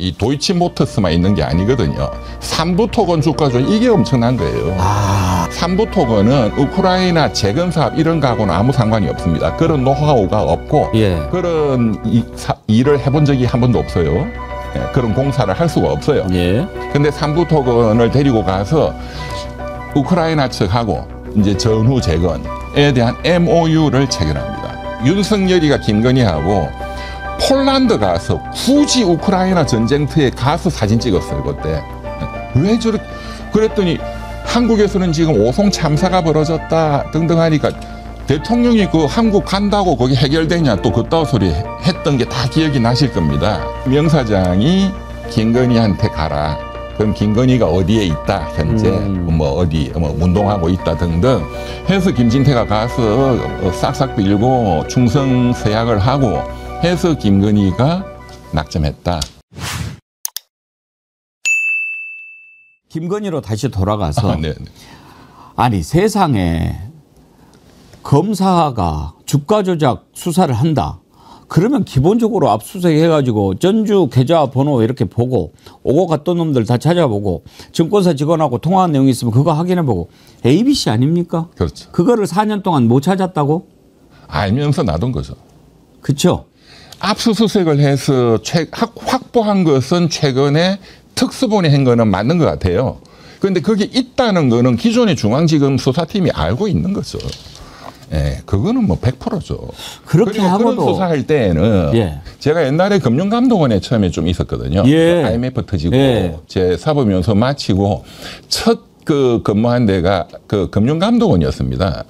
이 도이치모터스만 있는 게 아니거든요. 삼부토건 주가 조작 이게 엄청난 거예요. 삼부토건은 우크라이나 재건 사업 이런 거하고는 아무 상관이 없습니다. 그런 노하우가 없고 그런 일을 해본 적이 한 번도 없어요. 그런 공사를 할 수가 없어요. 근데 삼부토건을 데리고 가서 우크라이나 측하고 이제 전후 재건에 대한 MOU를 체결합니다. 윤석열이가 김건희하고 폴란드 가서 굳이 우크라이나 전쟁터에 가서 사진 찍었어요. 그때 왜 저렇게 그랬더니 한국에서는 지금 오송 참사가 벌어졌다 등등 하니까 대통령이 그 한국 간다고 거기 해결되냐 또 그따위 소리 했던 게 다 기억이 나실 겁니다. 명사장이 김건희한테 가라. 그럼 김건희가 어디에 있다 현재 뭐 어디 뭐 운동하고 있다 등등 해서 김진태가 가서 싹싹 빌고 충성 서약을 하고 해서 김건희가 낙점했다. 김건희로 다시 돌아가서 아니 세상에 검사가 주가 조작 수사를 한다. 그러면 기본적으로 압수수색 해가지고 전주 계좌번호 이렇게 보고 오고 갔던 놈들 다 찾아보고 증권사 직원하고 통화한 내용이 있으면 그거 확인해보고 ABC 아닙니까? 그렇죠. 그거를 4년 동안 못 찾았다고? 알면서 놔둔 거죠. 그렇죠. 압수수색을 해서 확보한 것은 최근에 특수본이 한 거는 맞는 것 같아요. 그런데 그게 있다는 거는 기존의 중앙지검 수사팀이 알고 있는 거죠. 예, 그거는 뭐 100%죠. 그렇게 하고도 그런 수사할 때에는 제가 옛날에 금융감독원에 처음에 좀 있었거든요. IMF 터지고 제 사법연수 마치고 첫 그 근무한 데가 그 금융감독원이었습니다.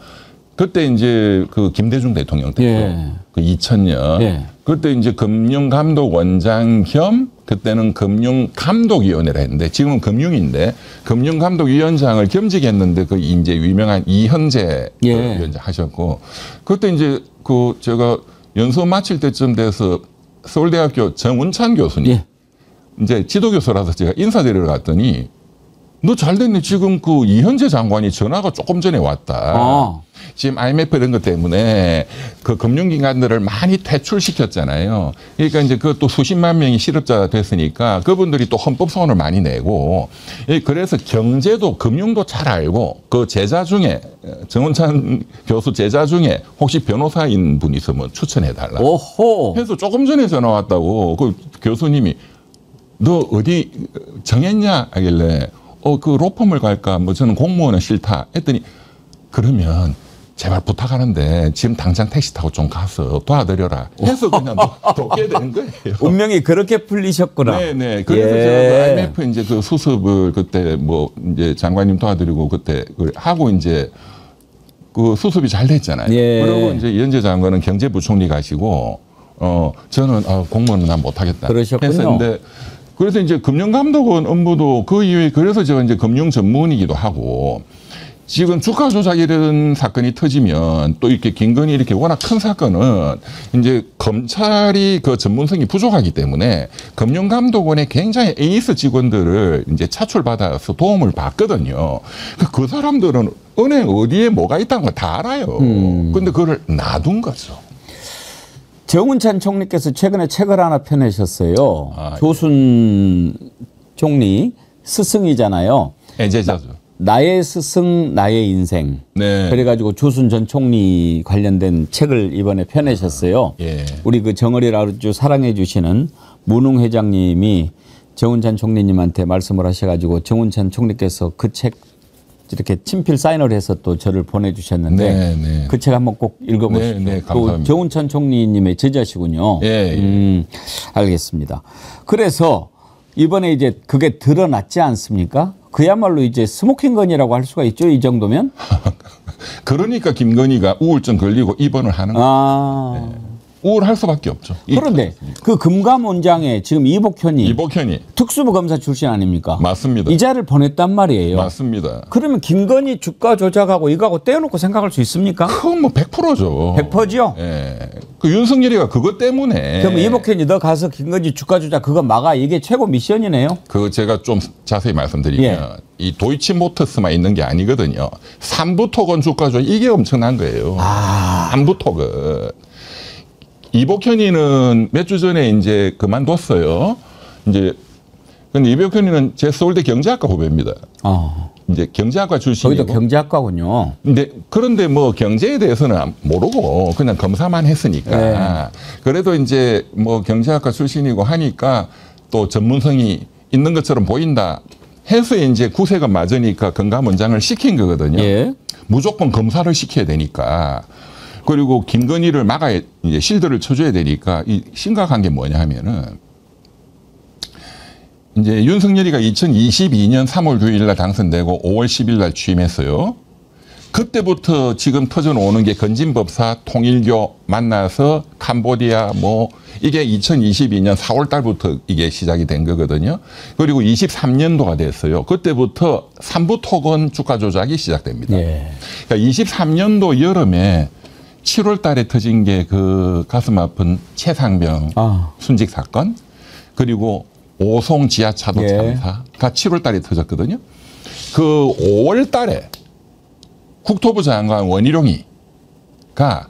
그때 이제 그 김대중 대통령 때죠. 그 2000년. 그때 이제 금융감독원장 겸 그때는 금융감독위원회를 했는데 지금은 금융인데 금융감독위원장을 겸직했는데 그 이제 유명한 이현재 위원장 하셨고 그때 이제 그 제가 연수 마칠 때쯤 돼서 서울대학교 정운찬 교수님 이제 지도교수라서 제가 인사드리러 갔더니 너 잘됐네. 지금 그 이현재 장관이 전화가 조금 전에 왔다. 지금 IMF 이런 것 때문에 그 금융기관들을 많이 퇴출시켰잖아요. 그러니까 이제 그것도 수십만 명이 실업자가 됐으니까 그분들이 또 헌법소원을 많이 내고 그래서 경제도 금융도 잘 알고 그 제자 중에 정운찬 교수 제자 중에 혹시 변호사인 분 있으면 추천해달라. 해서 조금 전에 전화 왔다고 그 교수님이 너 어디 정했냐 하길래 그 로펌을 갈까? 뭐 저는 공무원은 싫다. 했더니 그러면 제발 부탁하는데 지금 당장 택시 타고 좀 가서 도와드려라. 해서 그냥 돕게 되는 거예요. 운명이 그렇게 풀리셨구나. 네네. 그래서 제가 그 IMF 이제 그 수습을 그때 뭐 이제 장관님 도와드리고 그때 하고 이제 그 수습이 잘 됐잖아요. 그리고 이제 이현재 장관은 경제부총리 가시고 저는 공무원은 난 못하겠다. 그러셨군요. 했었는데 그래서 이제 금융감독원 업무도 그 이후에 그래서 제가 이제 금융 전문이기도 하고 지금 주가 조작 이런 사건이 터지면 또 이렇게 김건희 이렇게 워낙 큰 사건은 이제 검찰이 그 전문성이 부족하기 때문에 금융감독원의 굉장히 에이스 직원들을 이제 차출받아서 도움을 받거든요. 그 사람들은 은행 어디에 뭐가 있다는 걸 다 알아요. 근데 그걸 놔둔 거죠. 정운찬 총리께서 최근에 책을 하나 펴내셨어요. 조순 총리 스승이잖아요. 제자죠. 나의 스승 나의 인생. 그래가지고 조순 전 총리 관련된 책을 이번에 펴내셨어요. 우리 그 정어리를 아주 사랑해 주시는 문웅 회장님이 정운찬 총리님한테 말씀을 하셔가지고 정운찬 총리께서 그 책 이렇게 친필 사인을 해서 또 저를 보내주셨는데 그 책 한번 꼭 읽어보시죠. 또 정운찬 총리님의 제자시군요. 알겠습니다. 그래서 이번에 이제 그게 드러났지 않습니까? 그야말로 이제 스모킹건이라고 할 수가 있죠. 이 정도면. 그러니까 김건희가 우울증 걸리고 입원을 하는 거예요. 우울할 수밖에 없죠. 그런데 그 금감원장에 지금 이복현이 특수부 검사 출신 아닙니까? 맞습니다. 이자를 보냈단 말이에요. 맞습니다. 그러면 김건희 주가 조작하고 이거하고 떼어놓고 생각할 수 있습니까? 그건 뭐 100%죠. 100%죠? 그 윤석열이가 그것 때문에. 그럼 이복현이 너 가서 김건희 주가 조작 그거 막아. 이게 최고 미션이네요. 그 제가 좀 자세히 말씀드리면 이 도이치모터스만 있는 게 아니거든요. 삼부토건 주가 조작 이게 엄청난 거예요. 삼부토건. 이복현이는 몇 주 전에 이제 그만뒀어요. 이제 근데 이백현이는 제 서울대 경제학과 후배입니다. 이제 경제학과 출신이고. 거기도 경제학과군요. 그런데 뭐 경제에 대해서는 모르고 그냥 검사만 했으니까. 네. 그래도 이제 뭐 경제학과 출신이고 하니까 또 전문성이 있는 것처럼 보인다 해서 이제 구세가 맞으니까 건강원장을 시킨 거거든요. 예. 무조건 검사를 시켜야 되니까. 그리고 김건희를 막아야 이제 실드를 쳐줘야 되니까 이 심각한 게 뭐냐 하면은 이제 윤석열이가 2022년 3월 9일 날 당선되고 5월 10일 날 취임했어요. 그때부터 지금 터져나오는 게 건진법사 통일교 만나서 캄보디아 뭐 이게 2022년 4월 달부터 이게 시작이 된 거거든요. 그리고 23년도가 됐어요. 그때부터 삼부토건 주가 조작이 시작됩니다. 예. 그러니까 23년도 여름에 7월 달에 터진 게 그 가슴 아픈 최상병 순직 사건 그리고 오송 지하차도 참사가 7월 달에 터졌거든요. 그 5월 달에 국토부 장관 원희룡이가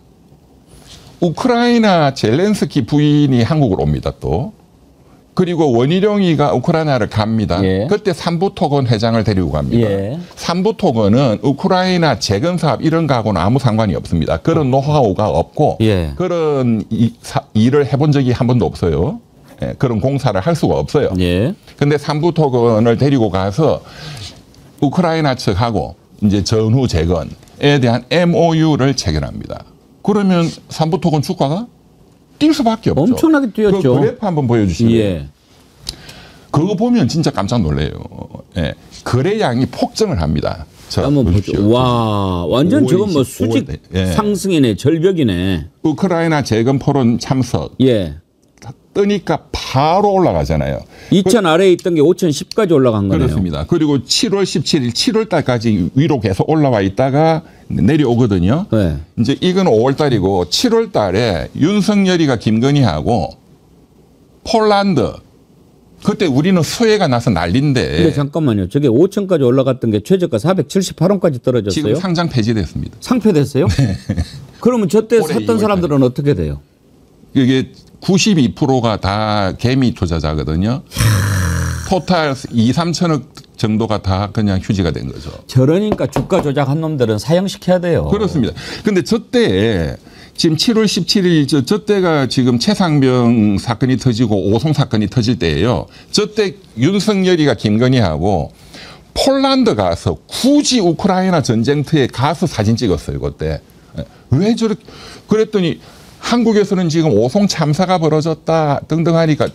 우크라이나 젤렌스키 부인이 한국으로 옵니다 또. 그리고 원희룡이가 우크라이나를 갑니다. 예. 그때 삼부토건 회장을 데리고 갑니다. 예. 삼부토건은 우크라이나 재건 사업 이런 거하고는 아무 상관이 없습니다. 그런 노하우가 없고 예. 그런 일을 해본 적이 한 번도 없어요. 예, 그런 공사를 할 수가 없어요. 예. 근데 삼부토건을 데리고 가서 우크라이나 측하고 이제 전후 재건에 대한 MOU를 체결합니다. 그러면 삼부토건 주가가 뛸 수밖에 없죠. 엄청나게 뛰었죠. 그 그래프 한번 보여주시면 예. 그거 보면 진짜 깜짝 놀래요. 예. 거래량이 폭증을 합니다. 한번 보죠. 와, 완전 저건 뭐 수직 예. 상승이네, 절벽이네. 우크라이나 재건 포럼 참석. 예. 뜨니까 바로 올라가잖아요. 2000 아래에 있던 게 5010까지 올라간 거네요. 그렇습니다. 그리고 7월 17일, 7월 달까지 위로 계속 올라와 있다가 내려오거든요. 네. 이제 이건 5월 달이고 7월 달에 윤석열이가 김건희하고 폴란드 그때 우리는 수해가 나서 난리인데. 근데 잠깐만요. 저게 5천까지 올라갔던 게 최저가 478원까지 떨어졌어요. 지금 상장 폐지됐습니다. 상폐됐어요? 네. 그러면 저때 샀던 사람들은 어떻게 돼요? 이게 92%가 다 개미 투자자거든요. 토탈 2, 3천억 정도가 다 그냥 휴지가 된 거죠. 저러니까 주가 조작한 놈들은 사형시켜야 돼요. 그렇습니다. 근데 저때 지금 7월 17일 저때가 지금 최상병 사건이 터지고 오송 사건이 터질 때예요. 저때 윤석열이가 김건희하고 폴란드 가서 굳이 우크라이나 전쟁터에 가서 사진 찍었어요. 그때. 왜 저렇게 그랬더니 한국에서는 지금 오송 참사가 벌어졌다 등등 하니까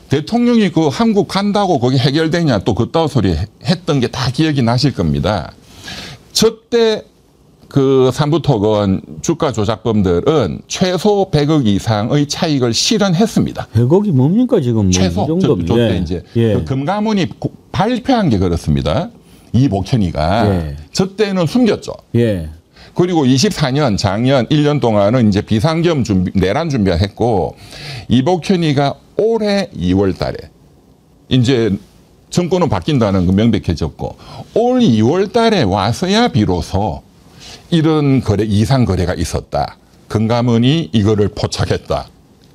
대통령이 그 한국 간다고 거기 해결되냐 또 그따위 소리 했던 게 다 기억이 나실 겁니다. 저때 그 삼부토건 주가 조작범들은 최소 100억 이상의 차익을 실현했습니다. 100억이 뭡니까 지금? 최소. 저때 예. 이제 예. 그 금감원이 발표한 게 그렇습니다. 이복현이가 예. 저때는 숨겼죠. 예. 그리고 24년 작년 1년 동안은 이제 비상겸 내란 준비를 했고 이복현이가 올해 2월 달에 이제 정권은 바뀐다는 거 명백해졌고 올 2월 달에 와서야 비로소 이런 거래 이상 거래가 있었다. 금감원이 이거를 포착했다.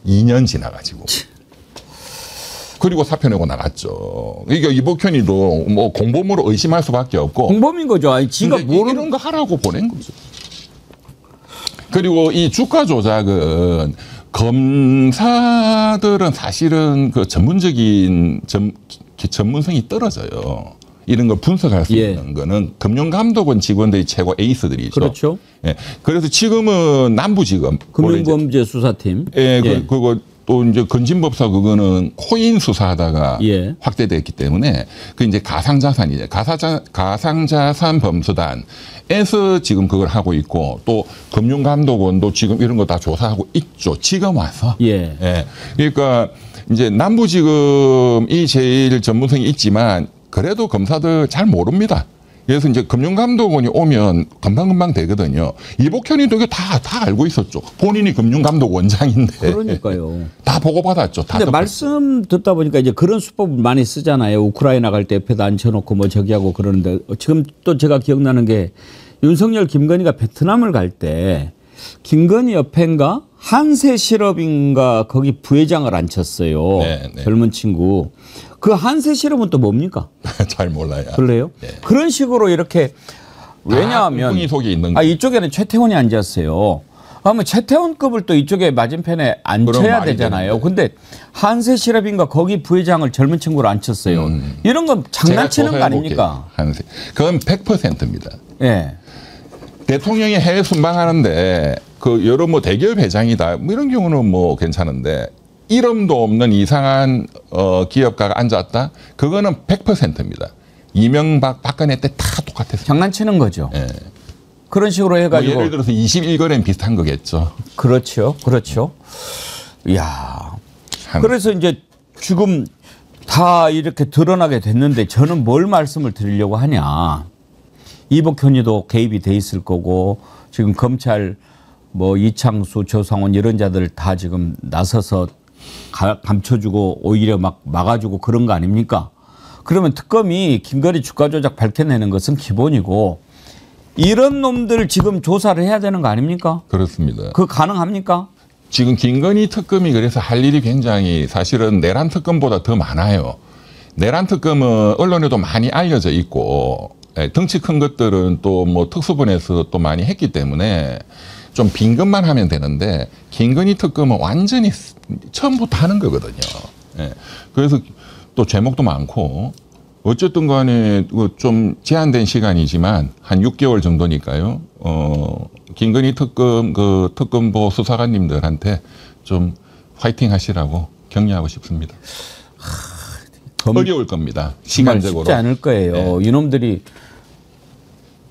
2년 지나가지고. 그리고 사표 내고 나갔죠. 그러니까 이복현이도 뭐 공범으로 의심할 수밖에 없고. 공범인 거죠. 아니, 지가 모르는 거 하라고 보낸 거죠. 그리고 이 주가 조작은 검사들은 사실은 그 전문적인 전문성이 떨어져요. 이런 걸 분석할 수 있는 거는 금융감독원 직원들이 최고 에이스들이죠. 그렇죠. 예. 그래서 지금은 남부지검 금융범죄수사팀. 예. 그거 또 이제 건진법사 그거는 코인 수사하다가 확대됐기 때문에 그 이제 가상자산이죠. 가상자산 범수단에서 지금 그걸 하고 있고 또 금융감독원도 지금 이런 거 다 조사하고 있죠. 지금 와서. 예. 그러니까 이제 남부지검이 제일 전문성이 있지만 그래도 검사들 잘 모릅니다. 그래서 이제 금융감독원이 오면 금방금방 되거든요. 이복현이도 이게 다 알고 있었죠. 본인이 금융감독원장인데. 그러니까요. 다 보고받았죠. 근데 말씀 듣다 보니까 이제 그런 수법을 많이 쓰잖아요. 우크라이나 갈 때 옆에다 앉혀놓고 뭐 저기 하고 그러는데 지금 또 제가 기억나는 게 윤석열 김건희가 베트남을 갈 때 김건희 옆에인가 한세실업인가 거기 부회장을 앉혔어요. 네, 네. 젊은 친구. 그 한세실업은 또 뭡니까? 잘 몰라요. 그래요? 네. 그런 식으로 이렇게 왜냐하면 속에 있는 이쪽에는 최태원이 앉았어요. 그러면 최태원급을 또 이쪽에 맞은편에 앉혀야 되잖아요. 근데 한세실업인가 거기 부회장을 젊은 친구로 앉혔어요. 이런 건 장난치는 거 아닙니까? 한세. 그건 100%입니다. 예. 대통령이 해외 순방하는데 그 여러 뭐 대기업 회장이다 뭐 이런 경우는 뭐 괜찮은데 이름도 없는 이상한 기업가가 앉았다? 그거는 100%입니다. 이명박, 박근혜 때 다 똑같았어요. 장난치는 거죠. 예. 그런 식으로 해가지고. 뭐 예를 들어서 21거래는 비슷한 거겠죠. 그렇죠. 그렇죠. 이야. 그래서 이제 지금 다 이렇게 드러나게 됐는데 저는 뭘 말씀을 드리려고 하냐. 이복현이도 개입이 돼 있을 거고 지금 검찰 뭐 이창수, 조상원 이런 자들 다 지금 나서서 감춰주고 오히려 막 막아주고 그런 거 아닙니까? 그러면 특검이 김건희 주가 조작 밝혀내는 것은 기본이고 이런 놈들 지금 조사를 해야 되는 거 아닙니까? 그렇습니다. 그거 가능합니까? 지금 김건희 특검이 그래서 할 일이 굉장히 사실은 내란 특검보다 더 많아요. 내란 특검은 언론에도 많이 알려져 있고 덩치 큰 것들은 또 뭐 특수본에서 또 많이 했기 때문에 좀 빈 것만 하면 되는데 김건희 특검은 완전히 처음부터 하는 거거든요. 그래서 또 제목도 많고 어쨌든 간에 좀 제한된 시간이지만 한 6개월 정도니까요. 김건희 특검 그 특검보 수사관님들한테 좀 화이팅 하시라고 격려하고 싶습니다. 어려울 겁니다. 시간적으로. 쉽지 않을 거예요. 네. 이놈들이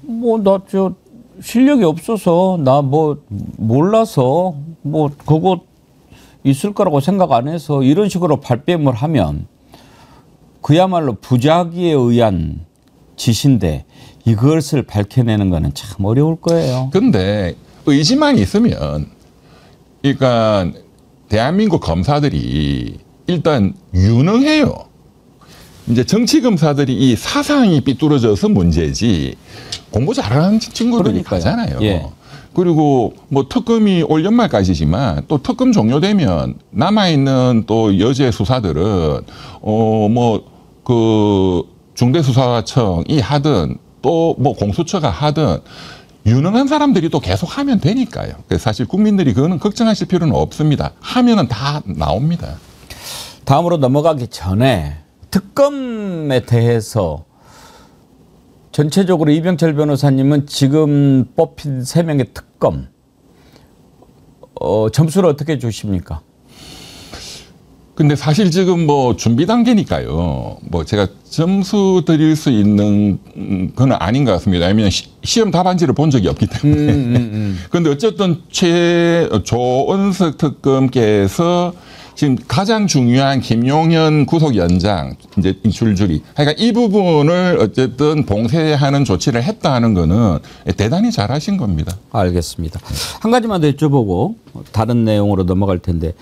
뭐 나 저 실력이 없어서 나 뭐 몰라서 뭐 그거 있을 거라고 생각 안 해서 이런 식으로 발뺌을 하면 그야말로 부작위에 의한 짓인데 이것을 밝혀내는 거는 참 어려울 거예요. 그런데 의지만 있으면 그러니까 대한민국 검사들이 일단 유능해요. 이제 정치 검사들이 이 사상이 삐뚤어져서 문제지 공부 잘하는 친구들이 가잖아요. 예. 그리고 뭐 특검이 올 연말까지지만 또 특검 종료되면 남아있는 또 여죄 수사들은 뭐 그 중대수사청이 하든 또 뭐 공수처가 하든 유능한 사람들이 또 계속 하면 되니까요. 그래서 사실 국민들이 그거는 걱정하실 필요는 없습니다. 하면은 다 나옵니다. 다음으로 넘어가기 전에 특검에 대해서 전체적으로 이병철 변호사님은 지금 뽑힌 3명의 특검 점수를 어떻게 주십니까? 근데 사실 지금 뭐 준비 단계니까요. 뭐 제가 점수 드릴 수 있는 건 아닌 것 같습니다. 왜냐하면 시험 답안지를 본 적이 없기 때문에. 그런데 어쨌든 조은석 특검께서 지금 가장 중요한 김용현 구속연장 이제 줄줄이. 그러니까 이 부분을 어쨌든 봉쇄하는 조치를 했다 하는 거는 대단히 잘하신 겁니다. 알겠습니다. 한 가지만 더 여쭤보고 다른 내용으로 넘어갈 텐데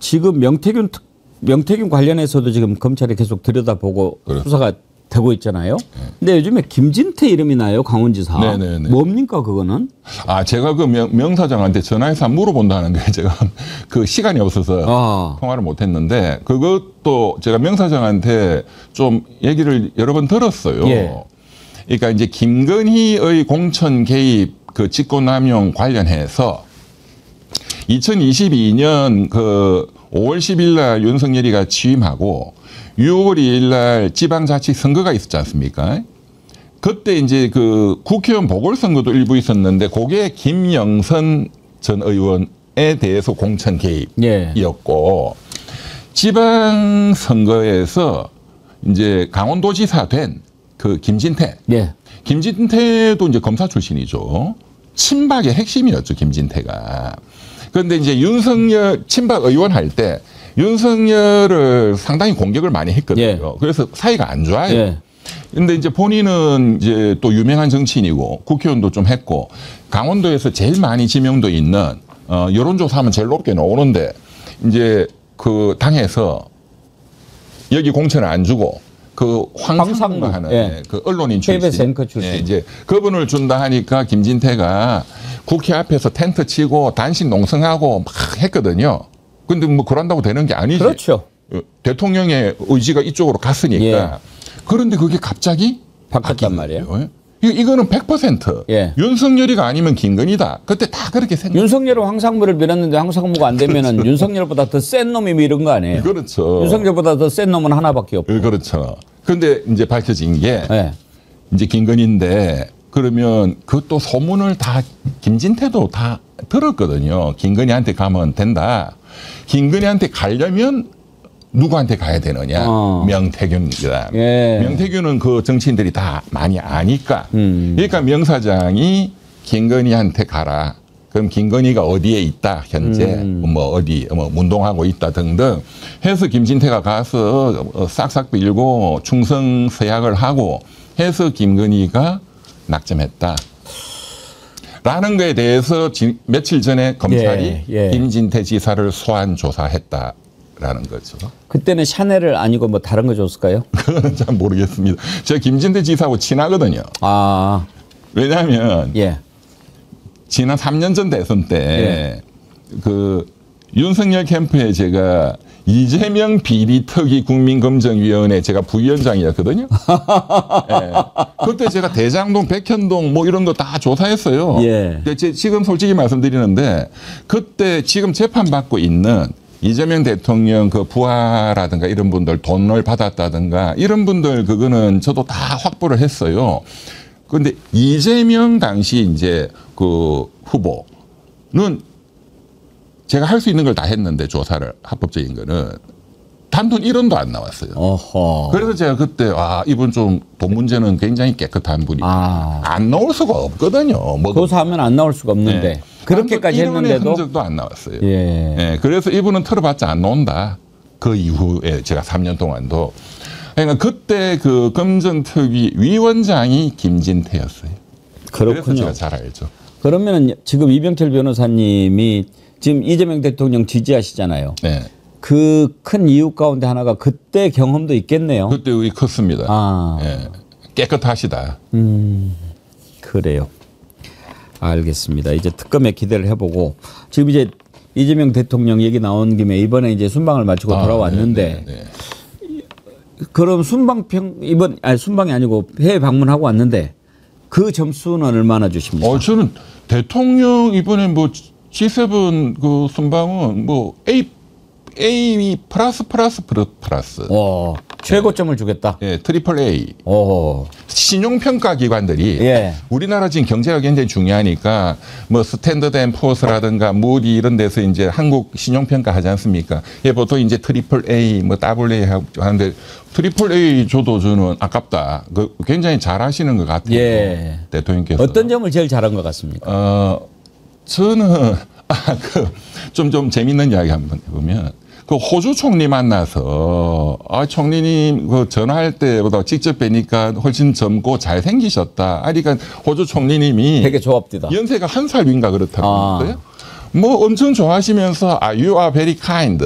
지금 명태균 관련해서도 지금 검찰이 계속 들여다보고 그렇죠. 수사가 되고 있잖아요. 근데 요즘에 김진태 이름이 나요, 강원지사. 네네네. 뭡니까 그거는? 제가 그 명사장한테 전화해서 물어본다는 게 제가 그 시간이 없어서 통화를 못했는데 그것도 제가 명사장한테 좀 얘기를 여러 번 들었어요. 예. 그러니까 이제 김건희의 공천 개입 그 직권남용 관련해서 2022년 그 5월 10일 날 윤석열이가 취임하고 6월 2일 날 지방자치 선거가 있었지 않습니까? 그때 이제 그 국회의원 보궐선거도 일부 있었는데 그게 김영선 전 의원에 대해서 공천 개입이었고 지방선거에서 이제 강원도지사 된 그 김진태. 김진태도 이제 검사 출신이죠. 친박의 핵심이었죠, 김진태가. 그런데 이제 윤석열 친박 의원 할 때 윤석열을 상당히 공격을 많이 했거든요. 그래서 사이가 안 좋아요. 근데 이제 본인은 이제 또 유명한 정치인이고 국회의원도 좀 했고 강원도에서 제일 많이 지명도 있는 여론조사하면 제일 높게 나오는데 이제 그 당에서 여기 공천을 안 주고 그 황상무 하는 그 언론인 출신, KBS 앵커 출신. 이제 그분을 준다 하니까 김진태가 국회 앞에서 텐트 치고 단식 농성하고 막 했거든요. 근데 뭐 그런다고 되는 게 아니지. 그렇죠. 대통령의 의지가 이쪽으로 갔으니까. 예. 그런데 그게 갑자기 바뀌었단 말이에요. 이거는 100% 예. 윤석열이가 아니면 김건희다. 그때 다 그렇게 생각. 윤석열은 황상무를 밀었는데 황상무가 안 되면은 그렇죠. 윤석열보다 더 센 놈이 밀은 거 아니에요? 그렇죠. 윤석열보다 더 센 놈은 하나밖에 없고. 그렇죠. 그런데 이제 밝혀진 게 예. 이제 김건희인데 그러면 그것도 소문을 다 김진태도 다 들었거든요. 김건희한테 가면 된다. 김건희한테 가려면 누구한테 가야 되느냐? 명태균이다. 예. 명태균은 그 정치인들이 다 많이 아니까. 그러니까 명 사장이 김건희한테 가라. 그럼 김건희가 어디에 있다 현재 뭐 어디 뭐 운동하고 있다 등등 해서 김진태가 가서 싹싹 빌고 충성 서약을 하고 해서 김건희가 낙점했다. 라는 거에 대해서 며칠 전에 검찰이 김진태 지사를 소환 조사했다. 라는 거죠. 그때는 샤넬을 아니고 뭐 다른 거 줬을까요? 그거는 잘 모르겠습니다. 제가 김진태 지사하고 친하거든요. 아. 왜냐하면 지난 3년 전 대선 때 그 윤석열 캠프에 제가 이재명 비리특위 국민검증위원회 제가 부위원장이었거든요. 네. 그때 제가 대장동, 백현동 뭐 이런 거 다 조사했어요. 지금 솔직히 말씀드리는데 그때 지금 재판받고 있는 이재명 대통령 그 부하라든가 이런 분들 돈을 받았다든가 이런 분들 그거는 저도 다 확보를 했어요. 그런데 이재명 당시 이제 그 후보는 제가 할 수 있는 걸 다 했는데 조사를 합법적인 거는 단돈 1원도 안 나왔어요. 어허. 그래서 제가 그때 이분 좀 돈 문제는 굉장히 깨끗한 분이 안 나올 수가 없거든요. 뭐 조사하면 안 나올 수가 없는데. 네. 그렇게까지 했는데도 흔적도 안 나왔어요. 그래서 이분은 털어봤자 안 나온다. 그 이후에 제가 3년 동안도. 그러니까 그때 그 검증특위 위원장이 김진태였어요. 그렇군요. 그래서 제가 잘 알죠. 그러면 지금 이병철 변호사님이 지금 이재명 대통령 지지하시잖아요. 네. 그 큰 이유 가운데 하나가 그때 경험도 있겠네요. 그때 우리 컸습니다. 깨끗하시다. 그래요. 알겠습니다. 이제 특검에 기대를 해보고 지금 이제 이재명 대통령 얘기 나온 김에 이번에 이제 순방을 마치고 돌아왔는데 그럼 순방이 아니고 해외 방문하고 왔는데 그 점수는 얼마나 주십니까? 저는 대통령 이번에 뭐 G7 그 순방은 뭐 A 플러스. 최고점을 주겠다. 트리플 A. 신용평가 기관들이 우리나라 지금 경제가 굉장히 중요하니까 뭐 스탠더드 앤 포어스라든가 무디 이런 데서 이제 한국 신용평가 하지 않습니까? 보통 이제 트리플 A 뭐 더블 A 하는데 트리플 A 줘도 저는 아깝다. 굉장히 잘하시는 것 같아요. 대통령께서. 어떤 점을 제일 잘한 것 같습니까? 저는 좀 재밌는 이야기 한번 해보면 그 호주 총리 만나서 총리님 그 전화할 때보다 직접 뵈니까 훨씬 젊고 잘생기셨다. 그러니까 호주 총리님이 되게 좋았디다. 연세가 1살 위인가 그렇다고 그랬어요. 뭐 엄청 좋아하시면서 you are very kind.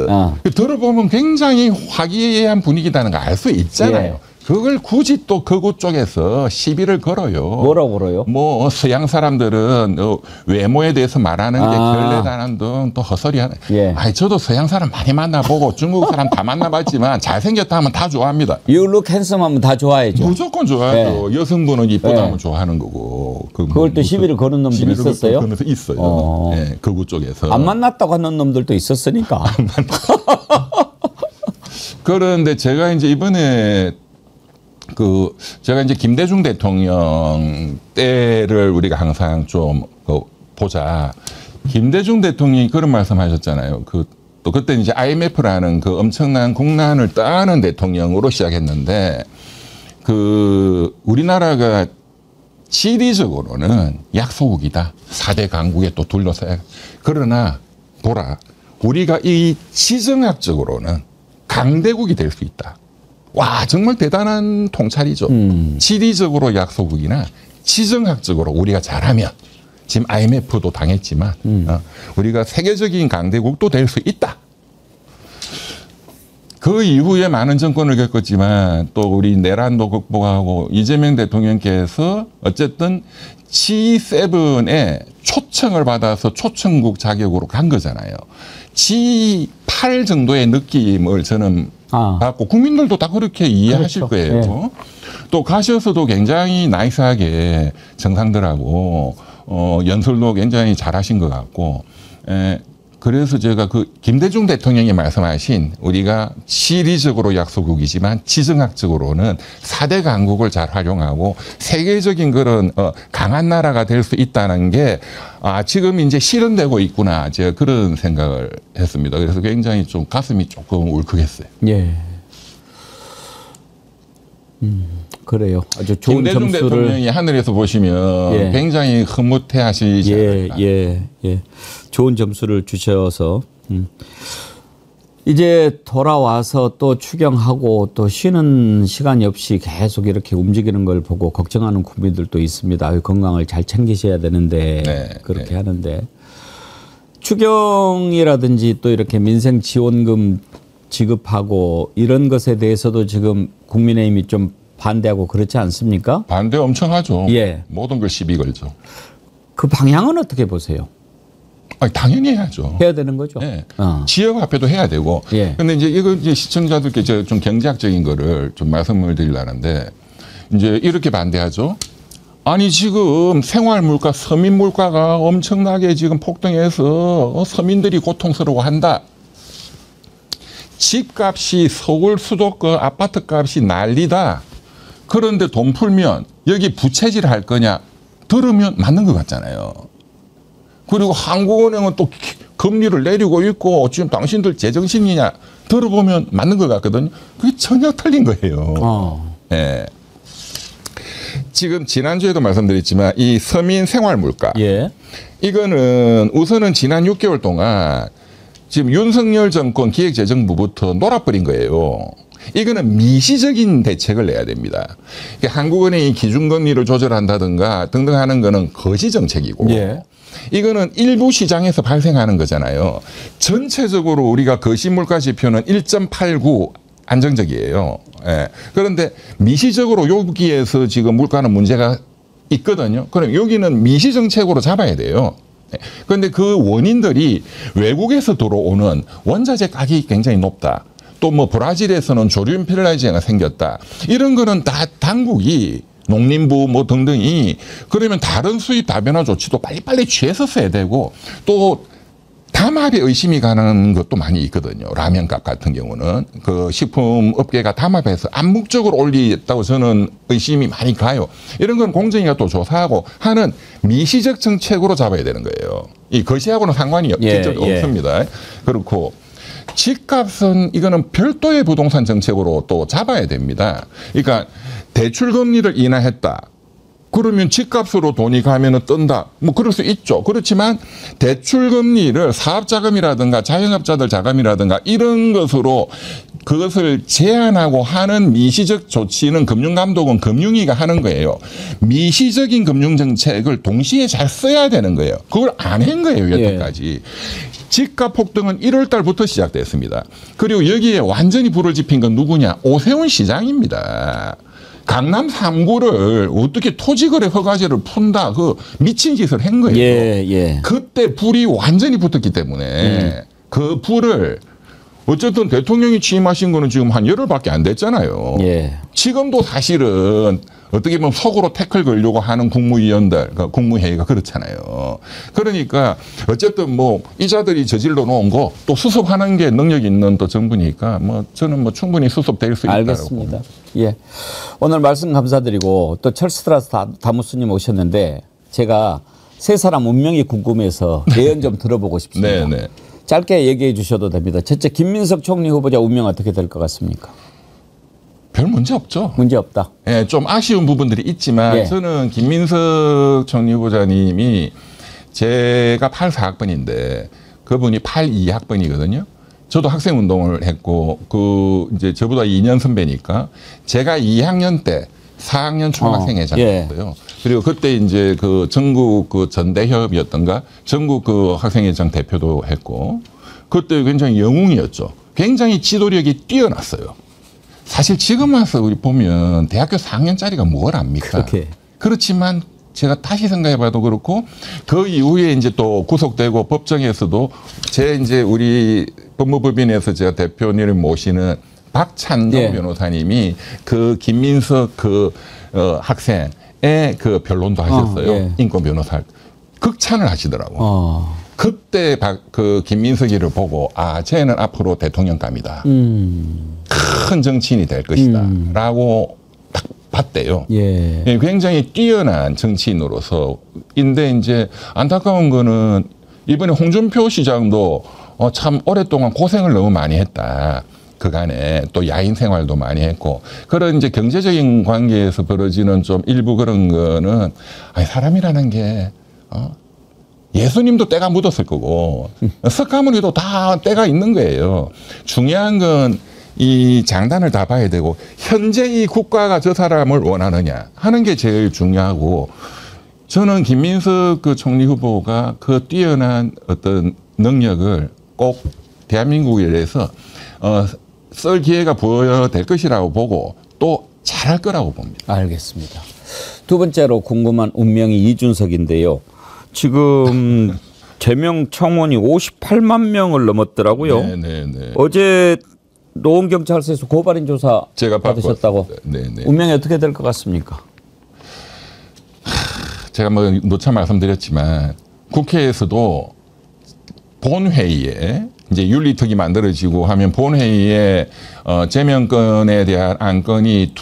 들어보면 굉장히 화기애애한 분위기라는 거 알 수 있잖아요. 그걸 굳이 또 그곳 쪽에서 시비를 걸어요. 뭐라고 걸어요? 뭐 서양 사람들은 외모에 대해서 말하는 게 결례다는 등 또 헛소리하는. 저도 서양 사람 많이 만나보고 중국 사람 다 만나봤지만 잘생겼다 하면 다 좋아합니다. You look handsome 하면 다 좋아해죠. 무조건 좋아하죠. 여성분은 이쁘다 하면 좋아하는 거고. 그걸 또 시비를 거는 놈들이 있었어요? 있어요. 그곳 쪽에서. 안 만났다고 하는 놈들도 있었으니까. 그런데 제가 이제 이번에 제가 이제 김대중 대통령 때를 우리가 항상 좀 보자. 김대중 대통령이 그런 말씀 하셨잖아요. 또 그때 이제 IMF라는 그 엄청난 국난을 떠안은 대통령으로 시작했는데 우리나라가 지리적으로는 약소국이다. 4대 강국에 또 둘러싸여. 그러나 우리가 이 지정학적으로는 강대국이 될 수 있다. 와, 정말 대단한 통찰이죠. 지리적으로 약소국이나 지정학적으로 우리가 잘하면 지금 IMF도 당했지만 우리가 세계적인 강대국도 될 수 있다. 그 이후에 많은 정권을 겪었지만 또 우리 내란도 극복하고 이재명 대통령께서 어쨌든 G7의 초청을 받아서 초청국 자격으로 간 거잖아요. G8 정도의 느낌을 저는 받고 국민들도 다 그렇게 이해하실 그렇죠. 거예요. 네. 또 가셔서도 굉장히 나이스하게 정상들하고 연설도 굉장히 잘하신 것 같고 그래서 제가 그 김대중 대통령이 말씀하신 우리가 시리적으로 약소국이지만 지정학적으로는 4대 강국을 잘 활용하고 세계적인 그런 강한 나라가 될 수 있다는 게 지금 이제 실현되고 있구나. 제가 그런 생각을 했습니다. 그래서 굉장히 좀 가슴이 조금 울컥했어요. 예. 그래요. 아주 좋은 김대중 점수를 대통령이 하늘에서 보시면 예. 굉장히 흐뭇해하시지 않을까. 예. 좋은 점수를 주셔서 이제 돌아와서 또 추경하고 또 쉬는 시간이 없이 계속 이렇게 움직이는 걸 보고 걱정하는 국민들도 있습니다. 건강을 잘 챙기셔야 되는데 네, 그렇게 네. 하는데 추경이라든지 또 이렇게 민생 지원금 지급하고 이런 것에 대해서도 지금 국민의힘이 좀 반대하고 그렇지 않습니까? 반대 엄청 하죠. 예. 모든 걸 시비 걸죠. 그 방향은 어떻게 보세요? 아니, 당연히 해야죠. 해야 되는 거죠. 네. 지역 화폐도 해야 되고. 그런데 예. 이제 이거 이제 시청자들께 좀 경제학적인 거를 좀 말씀을 드리려는데 이제 이렇게 반대하죠. 아니 지금 생활 물가, 서민 물가가 엄청나게 지금 폭등해서 서민들이 고통스러워한다. 집값이 서울 수도권 아파트값이 난리다. 그런데 돈 풀면 여기 부채질 할 거냐? 들으면 맞는 것 같잖아요. 그리고 한국은행은 또 금리를 내리고 있고 지금 당신들 제정신이냐? 들어보면 맞는 것 같거든요. 그게 전혀 틀린 거예요. 예. 지금 지난주에도 말씀드렸지만 이 서민 생활 물가. 예. 이거는 우선은 지난 6개월 동안 지금 윤석열 정권 기획재정부부터 놀아버린 거예요. 이거는 미시적인 대책을 내야 됩니다. 한국은행이 기준금리를 조절한다든가 등등 하는 거는 거시 정책이고 예. 이거는 일부 시장에서 발생하는 거잖아요. 전체적으로 우리가 거시물가 지표는 1.89 안정적이에요. 예. 그런데 미시적으로 여기에서 지금 물가는 문제가 있거든요. 그럼 여기는 미시 정책으로 잡아야 돼요. 그런데 그 원인들이 외국에서 들어오는 원자재 가격이 굉장히 높다. 또 뭐 브라질에서는 조류인 페럴라이즈가 생겼다. 이런 거는 다 당국이 농림부 뭐 등등이 그러면 다른 수입 다변화 조치도 빨리빨리 취했었어야 되고 또 담합에 의심이 가는 것도 많이 있거든요. 라면값 같은 경우는 그 식품업계가 담합해서 암묵적으로 올리겠다고 저는 의심이 많이 가요. 이런 건 공정위가 또 조사하고 하는 미시적 정책으로 잡아야 되는 거예요. 이 거시하고는 상관이 직접 없습니다. 그렇고 집값은 이거는 별도의 부동산 정책으로 또 잡아야 됩니다. 그러니까 대출 금리를 인하했다. 그러면 집값으로 돈이 가면은 뜬다. 뭐 그럴 수 있죠. 그렇지만 대출 금리를 사업자금이라든가 자영업자들 자금이라든가 이런 것으로 그것을 제한하고 하는 미시적 조치는 금융감독은 금융위가 하는 거예요. 미시적인 금융정책을 동시에 잘 써야 되는 거예요. 그걸 안 한 거예요. 여태까지. 집값 폭등은 1월 달부터 시작됐습니다. 그리고 여기에 완전히 불을 지핀 건 누구냐? 오세훈 시장입니다. 강남 3구를 어떻게 토지거래 허가제를 푼다. 그 미친 짓을 한 거예요. 그때 불이 완전히 붙었기 때문에 그 불을 어쨌든 대통령이 취임하신 거는 지금 한 열흘밖에 안 됐잖아요. 지금도 사실은 어떻게 보면 속으로 태클 걸려고 하는 국무위원들, 그러니까 국무회의가 그렇잖아요. 그러니까 어쨌든 뭐 이자들이 저질러 놓은 거 또 수습하는 게 능력 있는 또 정부니까 뭐 저는 뭐 충분히 수습될 수 있다고. 알겠습니다. 예. 오늘 말씀 감사드리고 또 찰스트라스 다무스님 오셨는데 제가 세 사람 운명이 궁금해서 예언 좀 들어보고 싶습니다. 네네. 짧게 얘기해 주셔도 됩니다. 첫째, 김민석 총리 후보자 운명 어떻게 될 것 같습니까? 별 문제 없죠. 문제 없다. 예, 좀 아쉬운 부분들이 있지만 저는 김민석 총리 후보자님이 제가 84학번인데 그분이 82학번이거든요. 저도 학생 운동을 했고 이제 저보다 2년 선배니까 제가 2학년 때 4학년 총학생회장이었어요. 그리고 그때 이제 그 전국 그 전대협이었던가 전국 그 학생회장 대표도 했고 그때 굉장히 영웅이었죠. 굉장히 지도력이 뛰어났어요. 사실 지금 와서 우리 보면 대학교 4학년짜리가 뭘 압니까? 그렇게. 그렇지만 제가 다시 생각해봐도 그렇고 그 이후에 이제 또 구속되고 법정에서도 이제 우리 법무법인에서 제가 대표님을 모시는 박찬동 예. 변호사님이 그 김민석 학생의 그 변론도 하셨어요. 예. 인권 변호사 극찬을 하시더라고. 그때 그 김민석이를 보고 쟤는 앞으로 대통령감이다. 큰 정치인이 될 것이다. 라고 딱 봤대요. 예. 굉장히 뛰어난 정치인으로서. 인데 이제 안타까운 거는 이번에 홍준표 시장도 참 오랫동안 고생을 너무 많이 했다. 그간에 또 야인 생활도 많이 했고 그런 이제 경제적인 관계에서 벌어지는 좀 일부 그런 거는 사람이라는 게 예수님도 때가 묻었을 거고 석가모니도 다 때가 있는 거예요. 중요한 건 이 장단을 다 봐야 되고 현재 이 국가가 저 사람을 원하느냐 하는 게 제일 중요하고 저는 김민석 그 총리 후보가 그 뛰어난 어떤 능력을 꼭 대한민국에 대해서 쓸 기회가 부여될 것이라고 보고 또 잘할 거라고 봅니다. 알겠습니다. 두 번째로 궁금한 운명이 이준석인데요. 지금 제명 청원이 58만 명을 넘었더라고요. 네네네. 어제 노원경찰서에서 고발인 조사 제가 받으셨다고. 네네. 운명이 어떻게 될 것 같습니까? 제가 뭐 노차 말씀드렸지만 국회에서도 본회의에 이제 윤리특위 만들어지고 하면 본회의에 제명권에 대한 안건이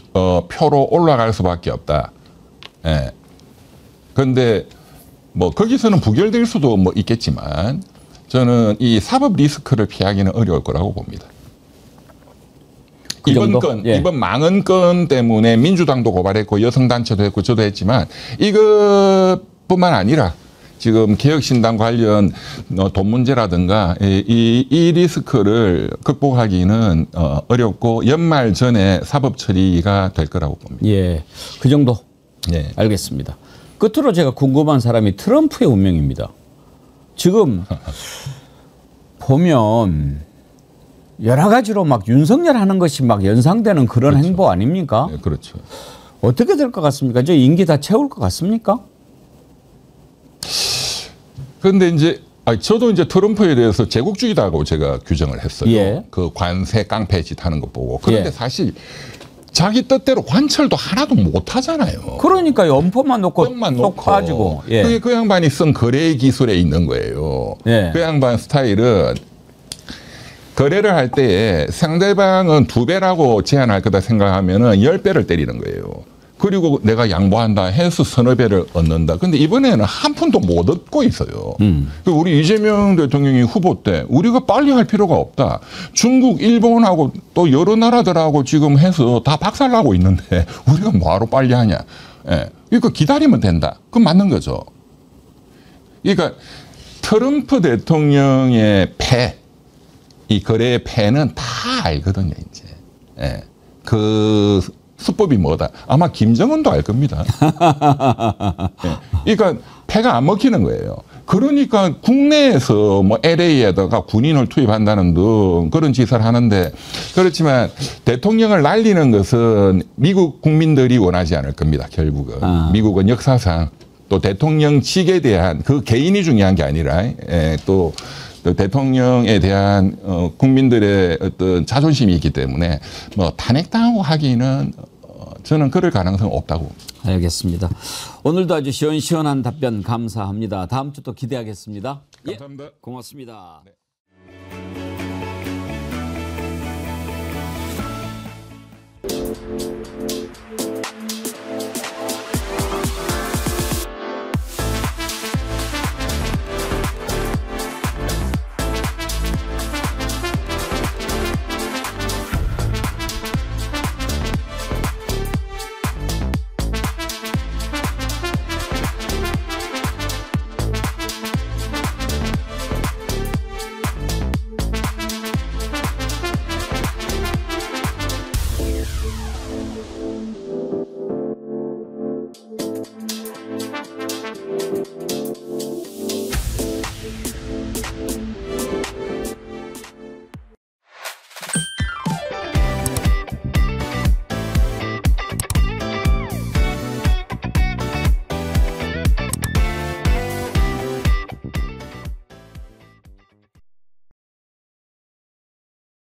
표로 올라갈 수밖에 없다. 예. 그런데 뭐 거기서는 부결될 수도 뭐 있겠지만 저는 이 사법 리스크를 피하기는 어려울 거라고 봅니다. 이번 건, 예. 이번 망언 건 때문에 민주당도 고발했고 여성단체도 했고 저도 했지만 이것뿐만 아니라 지금 개혁신당 관련 돈 문제라든가 이 리스크를 극복하기는 어렵고 연말 전에 사법 처리가 될 거라고 봅니다. 예, 그 정도. 예, 알겠습니다. 끝으로 제가 궁금한 사람이 트럼프의 운명입니다. 지금 보면 여러 가지로 막 윤석열 하는 것이 막 연상되는 그런 그렇죠. 행보 아닙니까? 네, 그렇죠. 어떻게 될 것 같습니까? 저 임기 다 채울 것 같습니까? 그런데 이제 저도 이제 트럼프에 대해서 제국주의다고 제가 규정을 했어요. 예. 그 관세 깡패짓 하는 거 보고. 그런데 예. 사실 자기 뜻대로 관철도 하나도 못 하잖아요. 그러니까 연포만 놓고 쏙 빠지고. 예. 그게 그 양반이 쓴 거래 기술에 있는 거예요. 예. 그 양반 스타일은 거래를 할 때 상대방은 2배라고 제한할 거다 생각하면은 10배를 때리는 거예요. 그리고 내가 양보한다 해서 서너 배를 얻는다. 근데 이번에는 한 푼도 못 얻고 있어요. 우리 이재명 대통령이 후보 때 우리가 빨리 할 필요가 없다. 중국, 일본하고 또 여러 나라들하고 지금 해서 다 박살나고 있는데 우리가 뭐하러 빨리 하냐. 예. 그러니까 기다리면 된다. 그건 맞는 거죠. 그러니까 트럼프 대통령의 이 거래의 패는 다 알거든요, 이제. 예. 그 수법이 뭐다. 아마 김정은도 알 겁니다. 예. 그러니까 패가 안 먹히는 거예요. 그러니까 국내에서 뭐 LA에다가 군인을 투입한다는 등 그런 짓을 하는데 그렇지만 대통령을 날리는 것은 미국 국민들이 원하지 않을 겁니다, 결국은. 미국은 역사상 또 대통령직에 대한 그 개인이 중요한 게 아니라 또 대통령에 대한 국민들의 어떤 자존심이 있기 때문에 뭐 탄핵당하고 하기는 저는 그럴 가능성은 없다고. 알겠습니다. 오늘도 아주 시원시원한 답변 감사합니다. 다음 주 또 기대하겠습니다. 감사합니다. 예, 고맙습니다. 네.